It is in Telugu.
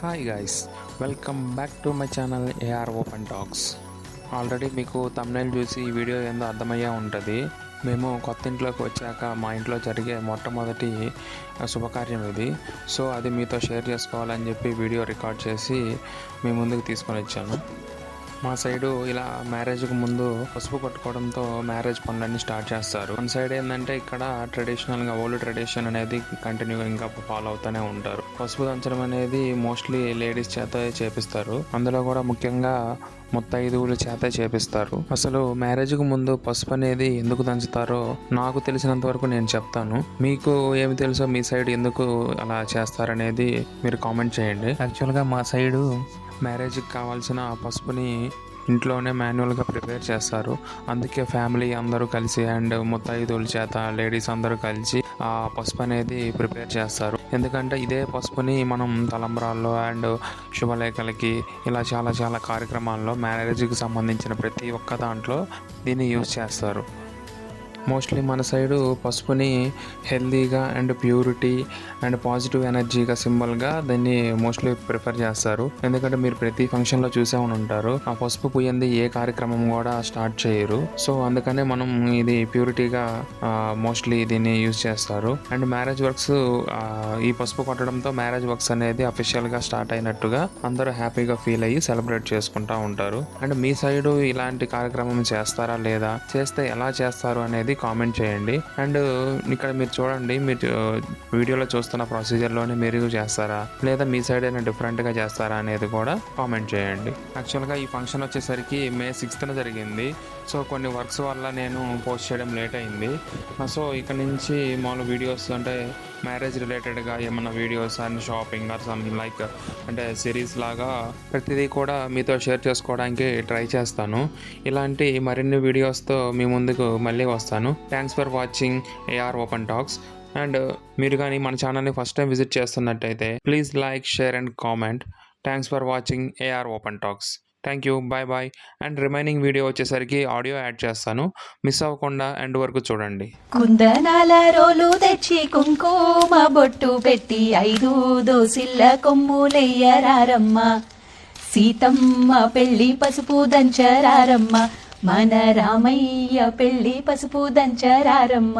Hi guys, welcome back to my channel AR open talks. Already మీకు థంబ్నెయిల్ చూసి ఈ వీడియో ఏందో అర్థమయ్యే ఉంటుంది. మేము కొత్త ఇంట్లోకి వచ్చాక మా ఇంట్లో జరిగే మొట్టమొదటి శుభకార్యం ఇది. సో అది మీతో షేర్ చేసుకోవాలని చెప్పి వీడియో రికార్డ్ చేసి మీ ముందుకు తీసుకొని వచ్చాను. మా సైడు ఇలా మ్యారేజ్కి ముందు పసుపు కొట్టుకోవడంతో మ్యారేజ్ పనులన్నీ స్టార్ట్ చేస్తారు. మన సైడ్ ఏంటంటే ఇక్కడ ట్రెడిషనల్గా ఓల్డ్ ట్రెడిషన్ అనేది కంటిన్యూగా ఇంకా ఫాలో అవుతూనే ఉంటారు. పసుపు దంచడం అనేది మోస్ట్లీ లేడీస్ చేత చేపిస్తారు. అందులో కూడా ముఖ్యంగా ముత్తైదువుల చేత చేపిస్తారు. అసలు మ్యారేజ్కి ముందు పసుపు అనేది ఎందుకు దంచుతారో నాకు తెలిసినంత వరకు నేను చెప్తాను. మీకు ఏమి తెలుసో మీ సైడ్ ఎందుకు అలా చేస్తారనేది మీరు కామెంట్ చేయండి. యాక్చువల్గా మా సైడు మ్యారేజ్కి కావాల్సిన పసుపుని ఇంట్లోనే మాన్యువల్గా ప్రిపేర్ చేస్తారు. అందుకే ఫ్యామిలీ అందరూ కలిసి అండ్ ముత్తైదువుల చేత లేడీస్ అందరూ కలిసి ఆ పసుపు అనేది ప్రిపేర్ చేస్తారు. ఎందుకంటే ఇదే పసుపుని మనం తలంబ్రాల్లో అండ్ శుభలేఖలకి ఇలా చాలా చాలా కార్యక్రమాల్లో మ్యారేజ్కి సంబంధించిన ప్రతి ఒక్క దాంట్లో దీన్ని యూజ్ చేస్తారు. మోస్ట్లీ మన సైడు పసుపుని హెల్తీగా అండ్ ప్యూరిటీ అండ్ పాజిటివ్ ఎనర్జీగా సింబల్గా దాన్ని మోస్ట్లీ ప్రిఫర్ చేస్తారు. ఎందుకంటే మీరు ప్రతి ఫంక్షన్లో చూసే ఉంటారు, ఆ పసుపు పుయ్యంది ఏ కార్యక్రమం కూడా స్టార్ట్ చేయరు. సో అందుకనే మనం ఇది ప్యూరిటీగా మోస్ట్లీ దీన్ని యూజ్ చేస్తారు. అండ్ మ్యారేజ్ వర్క్స్ ఈ పసుపు కొట్టడంతో మ్యారేజ్ వర్క్స్ అనేది అఫీషియల్గా స్టార్ట్ అయినట్టుగా అందరూ హ్యాపీగా ఫీల్ అయ్యి సెలబ్రేట్ చేసుకుంటూ ఉంటారు. అండ్ మీ సైడు ఇలాంటి కార్యక్రమం చేస్తారా లేదా, చేస్తే ఎలా చేస్తారు అనేది కామెంట్ చేయండి. అండ్ ఇక్కడ మీరు చూడండి, మీరు వీడియోలో చూస్తున్న ప్రొసీజర్లోనే మీరు చేస్తారా లేదా మీ సైడ్ అయినా డిఫరెంట్గా చేస్తారా అనేది కూడా కామెంట్ చేయండి. యాక్చువల్గా ఈ ఫంక్షన్ వచ్చేసరికి May 6th జరిగింది. సో కొన్ని వర్క్స్ వల్ల నేను పోస్ట్ చేయడం లేట్ అయింది. సో ఇక్కడ నుంచి మామూలు వీడియోస్ అంటే మ్యారేజ్ రిలేటెడ్గా ఏమన్నా videos and shopping or something like అంటే సిరీస్ లాగా ప్రతిదీ కూడా మీతో షేర్ చేసుకోవడానికి ట్రై చేస్తాను. ఇలాంటి మరిన్ని వీడియోస్తో మీ ముందుకు మళ్ళీ వస్తాను. Thanks for watching AR open talks. And మీరు కానీ మన ఛానల్ని ఫస్ట్ టైం విజిట్ చేస్తున్నట్టయితే please like, share and comment. Thanks for watching AR open talks. Thank you, bye bye. And remaining video వచ్చేసరికి ఆడియో యాడ్ చేస్తాను, మిస్ అవ్వకుండా ఎండ్ వరకు చూడండి. కుందనాల రోలు తెచ్చి కుంకుమ బొట్టు పెట్టి 5 దోసిళ్ళ కొమ్ములెయ్యరారమ్మ, సీతమ్మ పెళ్లి పసుపు దంచరారమ్మ, మన రామయ్య పెళ్లి పసుపు దంచరారమ్మ.